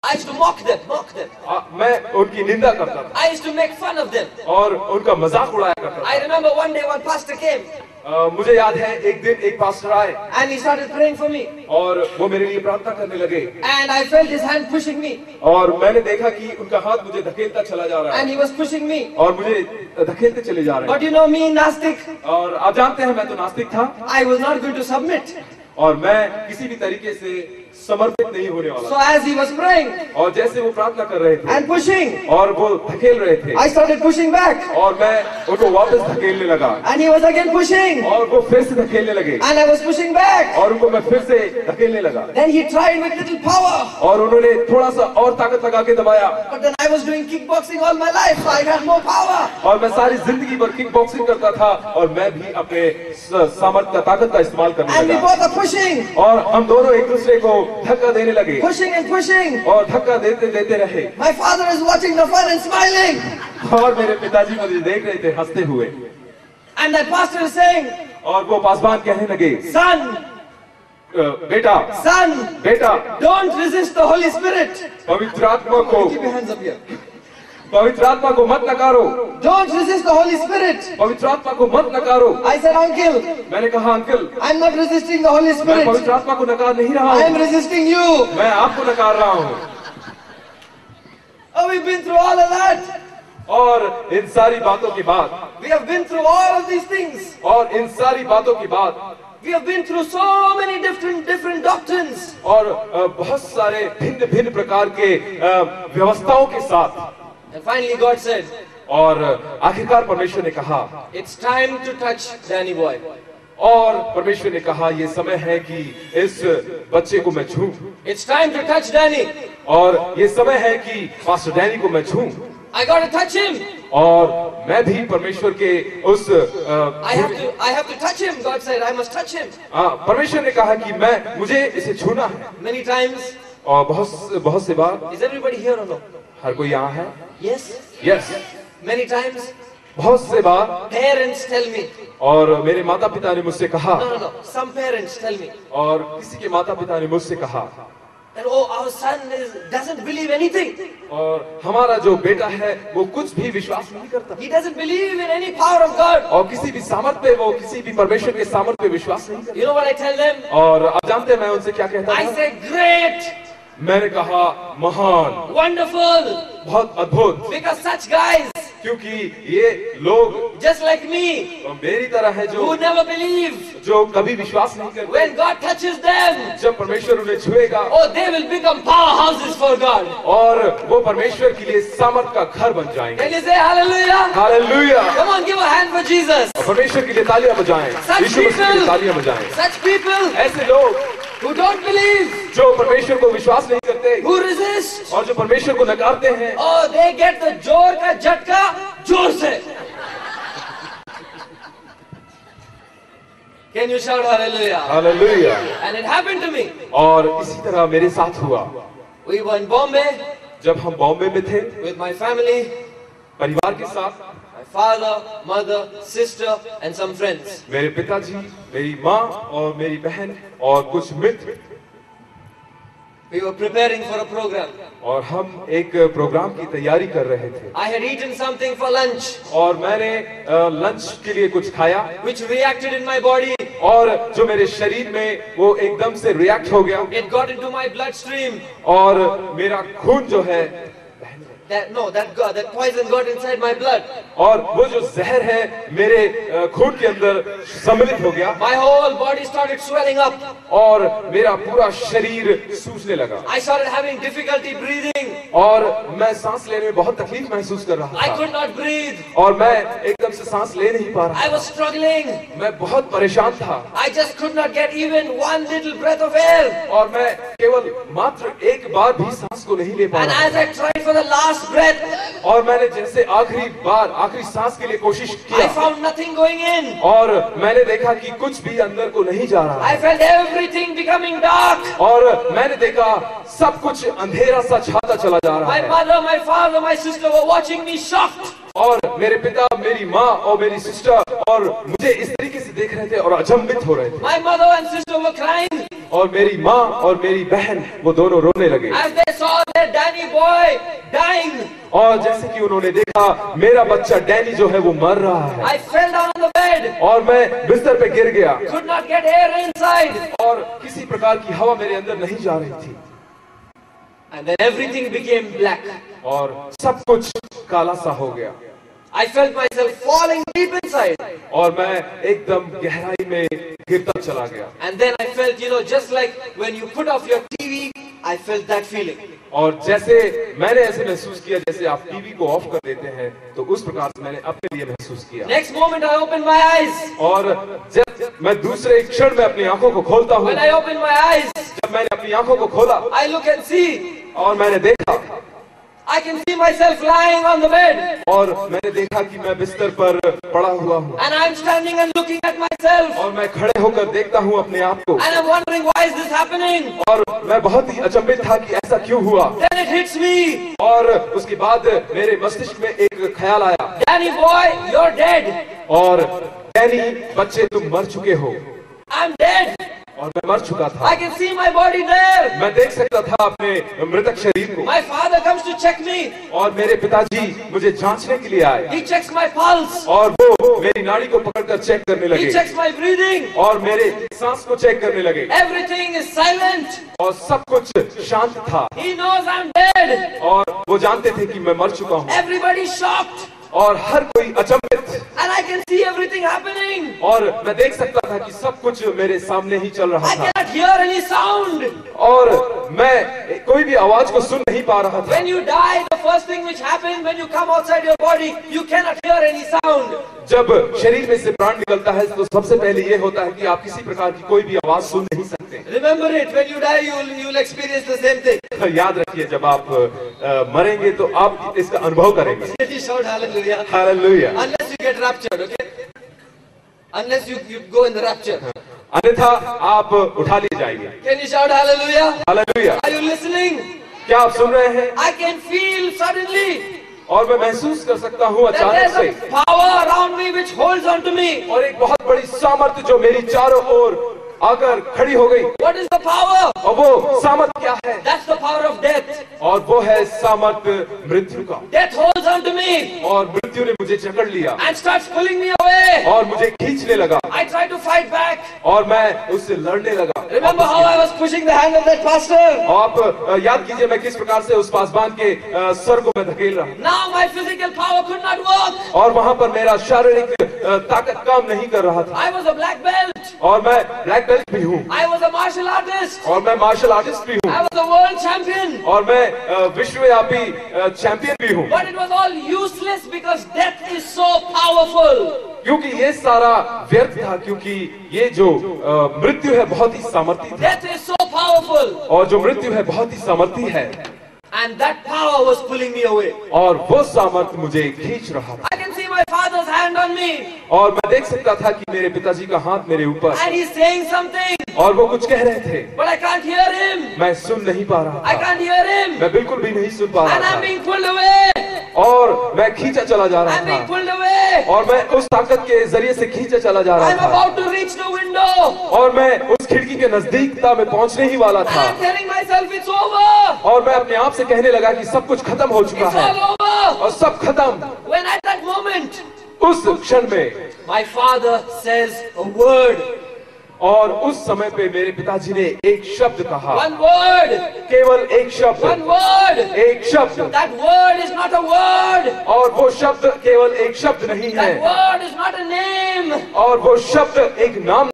I used to mock them. मैं उनकी निंदा करता था I used to make fun of them. और उनका मजाक उड़ाया करता था। I remember one day one pastor came मुझे याद है एक दिन एक पास्टर आए and he started praying for me. और वो मेरे लिए प्रार्थना करने लगे And I felt his hand pushing me. और मैंने देखा कि उनका हाथ मुझे धकेलता चला जा रहा And है he was pushing me. और मुझे धकेलते चले जा रहे But हैं। you know me, Nastic, और आप जानते हैं मैं तो नास्तिक था I was not going to submit. और मैं किसी भी तरीके से समर्पित नहीं होने वाला So as he was praying और जैसे वो प्रार्थना कर रहे थे and pushing, और वो धकेल रहे थे I started pushing back. और मैं उनको वापस धकेलने लगा And he was again pushing. और वो फिर से धकेलने लगे And I was pushing back. और उनको मैं फिर से धकेलने लगा Then he tried with little power. और उन्होंने थोड़ा सा और ताकत लगा के दबाया But then I was doing kickboxing all my life, so I had more power. और मैं सारी जिंदगी भर किक बॉक्सिंग करता था और मैं भी अपने सामर्थ्य का ताकत का इस्तेमाल करने And we लगा both are pushing. और हम दोनों एक दूसरे को धक्का देने लगे Pushing and pushing. और धक्का देते देते रहे My father is watching the fun and smiling. और मेरे पिताजी मुझे देख रहे थे हंसते हुए And that pastor is saying, और वो पासवान कहने लगे son, बेटा don't resist the Holy Spirit. पवित्र आत्मा को Keep your hands up here. पवित्र आत्मा को मत नकारो Don't resist the Holy Spirit. पवित्र आत्मा को मत नकारो I said, uncle, मैंने कहा uncle I'm not resisting the Holy मैं Spirit. पवित्र आत्मा को नकार नहीं रहा I am हूँ resisting you. मैं आपको नकार रहा हूँ Oh, we've been through all of that. और इन सारी बातों के बाद We have been through all of these things. और इन सारी बातों के बाद We have been through so many different doctrines. और बहुत सारे भिन्न भिन्न प्रकार के व्यवस्थाओं के साथ And finally God said, और आखिरकार परमेश्वर ने कहा it's time to touch Danny boy. और परमेश्वर ने कहा ये समय है कि इस बच्चे को मैं छूं It's time to touch Danny. और ये समय है कि पास्टर डैनी को मैं छूं I got to touch him. और मैं भी परमेश्वर के उस I have to touch him. God said, I must touch him. परमेश्वर ने कहा कि मुझे इसे छूना है Many times. और बहुत से बार Is everybody here or no? हर कोई यहाँ है Yes. Yes Many times. बहुत से बार Parents tell me. और मेरे माता पिता ने मुझसे कहा No. Some parents tell me. और किसी के माता पिता ने मुझसे कहा that oh, our son doesn't believe anything. और हमारा जो बेटा है वो कुछ भी विश्वास नहीं करता He doesn't believe in any power of God. और किसी भी सामर्थ पे वो किसी भी परमेश्वर के सामर्थ पे विश्वास नहीं करता। You know what I tell them? और आप जानते हैं मैं उनसे क्या कहता I था? say great. मैंने कहा महान, Wonderful. बहुत अद्भुत, Because such guys, क्योंकि ये लोग just like me, मेरी तरह है जो who never believe, जो कभी विश्वास नहीं करते, when God touches them, जब परमेश्वर उन्हें छुएगा oh, they will become powerhouses for God. और वो परमेश्वर के लिए सामर्थ का घर बन जाएंगे। Can you say hallelujah? Hallelujah! Come on, give a hand for Jesus. और परमेश्वर के लिए तालियां बजाएं, Such यीशु मसीह के लिए people, तालियां बजाएं। such people ऐसे लोग who don't believe, जो परमेश्वर को विश्वास नहीं करते who resist, और जो परमेश्वर को नकारते हैं, oh, they get the जोर का झटका जोर से. Can you shout hallelujah? Hallelujah! And it happened to me. और इसी तरह मेरे साथ हुआ। We were in Bombay जब हम बॉम्बे में थे with my family, परिवार के साथ, my father, mother, sister, and some friends. मेरे पिताजी, मेरी माँ और मेरी बहन और कुछ मित्र, We were preparing for a program. और हम एक प्रोग्राम की तैयारी कर रहे थे I had eaten something for lunch, और मैंने लंच के लिए कुछ खाया which reacted in my body. और जो मेरे शरीर में वो एकदम से रिएक्ट हो गया It got into my bloodstream. और मेरा खून जो है That poison got inside my blood. और वो जो जहर है मेरे खून के अंदर सम्मिलित हो गया My whole body started swelling up. और मेरा पूरा शरीर सूजने लगा I started having difficulty breathing. और मैं सांस लेने में बहुत तकलीफ महसूस कर रहा I था could not breathe. और मैं एकदम से सांस ले नहीं पा रहा I was struggling. मैं बहुत परेशान था I just could not get even one little breath of air. और मैं केवल मात्र एक बार भी सांस को नहीं ले पा And रहा as I tried for the last breath, और मैंने जैसे आखिरी सांस के लिए कोशिश I किया found nothing going in. और मैंने देखा कि कुछ भी अंदर को नहीं जा रहा I felt everything becoming dark. और मैंने देखा सब कुछ अंधेरा सा छाता चला जा रहा My है mother, my father, my sister were watching me shocked. और मेरे पिता, मेरी माँ और मेरी सिस्टर और मुझे इस तरीके से देख रहे थे और अचंभित हो रहे थे My mother and sister were crying और मेरी माँ और मेरी बहन वो दोनों रोने लगे as they saw their और जैसे कि उन्होंने देखा मेरा बच्चा डैनी जो है वो मर रहा है, I fell down on the bed. और मैं बिस्तर पे गिर गया Could not get air inside. और किसी प्रकार की हवा मेरे अंदर नहीं जा रही थी, And then everything became black. और सब कुछ काला सा हो गया, I felt myself falling deep inside. और मैं एकदम गहराई में गिरता चला गया। And then I felt, just like when you put off your TV, I felt that feeling. और जैसे मैंने ऐसे महसूस किया जैसे आप टीवी को ऑफ कर देते हैं, तो उस प्रकार से मैंने अपने लिए महसूस किया। Next moment I opened my eyes. और जब मैं दूसरे क्षण में अपनी आंखों को खोलता हूँ, When I opened my eyes, जब मैंने अपनी आंखों को खोला I look and see. और मैंने देखा, I can see myself lying on the bed. और मैंने देखा कि मैं बिस्तर पर पड़ा हुआ हूँ, And I'm standing and looking at myself. और मैं खड़े होकर देखता हूँ अपने आप को, And I'm wondering, why is this happening? और मैं बहुत ही अचंभित था कि ऐसा क्यों हुआ। Then it hits me. और उसके बाद मेरे मस्तिष्क में एक ख्याल आया, Danny boy, you're dead. और डैनी बच्चे तुम मर चुके हो। I'm dead. और मैं मर चुका था, I can see my body there. मैं देख सकता था अपने मृतक शरीर को। My father comes to check me. और मेरे पिताजी मुझे जांचने के लिए आए, He checks my pulse. और वो मेरी नाड़ी को पकड़कर चेक करने He लगे, checks my breathing. और मेरे सांस को चेक करने लगे, Everything is silent. और सब कुछ शांत था, He knows I'm dead. और वो जानते थे कि मैं मर चुका हूँ, Everybody's shocked. और हर कोई अचंभित, And I can see everything happening. और मैं देख सकता था कि सब कुछ मेरे सामने ही चल रहा I था, cannot hear any sound. और मैं कोई भी आवाज को सुन नहीं पा रहा था। When you die, the first thing which happens when you come outside your body, you cannot hear any sound. जब शरीर में से प्राण निकलता है तो सबसे पहले ये होता है कि आप किसी प्रकार की कोई भी आवाज सुन नहीं सकते। Remember it. When you die, you'll experience the same thing. याद रखिए, जब आप मरेंगे तो आप इसका अनुभव करेंगे। Let me shout hallelujah. Hallelujah. Unless you get raptured, okay? Unless you go in the rapture. अन्यथा आप उठा लिए जाएंगे। Can you shout hallelujah? Hallelujah. Are you listening? क्या आप सुन रहे हैं? I can feel suddenly और मैं महसूस कर सकता हूँ that अचानक there's से, a power around me which holds on to me. और एक बहुत बड़ी सामर्थ्य जो मेरी चारों ओर आकर खड़ी हो गई। What is the power? और वो सामर्थ्य क्या है? That's the power of death. और वो है सामर्थ्य मृत्यु का। Death holds on to me और मृत्यु ने मुझे जकड़ लिया and starts pulling me away. और मुझे खींचने लगा, I try to fight back. और मैं उससे लड़ने लगा। Remember how I was pushing the hand of that pastor? आप याद कीजिए मैं किस प्रकार से उस पासबान के सर को मैं धकेल रहा हूँ, Now my physical power could not work. और वहां पर मेरा शारीरिक ताकत काम नहीं कर रहा था, I was a black belt. और मैं ब्लैक बेल्ट भी हूँ, I was a martial artist. और मैं मार्शल आर्टिस्ट भी हूँ, I was a world champion. और मैं विश्वव्यापी चैंपियन भी हूँ। But it was all useless because death is so powerful. क्योंकि ये सारा व्यर्थ था, क्योंकि ये जो मृत्यु है बहुत ही सामर्थी था, Death is so powerful. और जो मृत्यु है बहुत ही सामर्थी है, And that power was pulling me away. और वो सामर्थ्य मुझे खींच रहा था। I can see my father's hand on me. और मैं देख सकता था कि मेरे पिताजी का हाथ मेरे ऊपर, And he's saying something. और वो कुछ कह रहे थे, But I can't hear him. मैं सुन नहीं पा रहा I था, can't hear him. मैं बिल्कुल भी नहीं सुन पा And रहा I'm था, being pulled away. और मैं खींचा चला जा रहा I'm being था, pulled away. और मैं उस ताकत के जरिए से खींचा चला जा I'm रहा था, about to reach the window. और मैं उस खिड़की के नजदीकता में पहुंचने ही वाला And था, I'm telling myself it's over. और मैं अपने आप से कहने लगा कि सब कुछ खत्म हो चुका It's है, all over. और सब खत्म। When at that moment, उस क्षण में my father says a word. और उस समय पे मेरे पिताजी ने एक शब्द कहा, One word. केवल एक शब्द, One word. एक शब्द, That word is not a word. और वो शब्द केवल एक शब्द नहीं है, That word is not a name. और वो शब्द एक नाम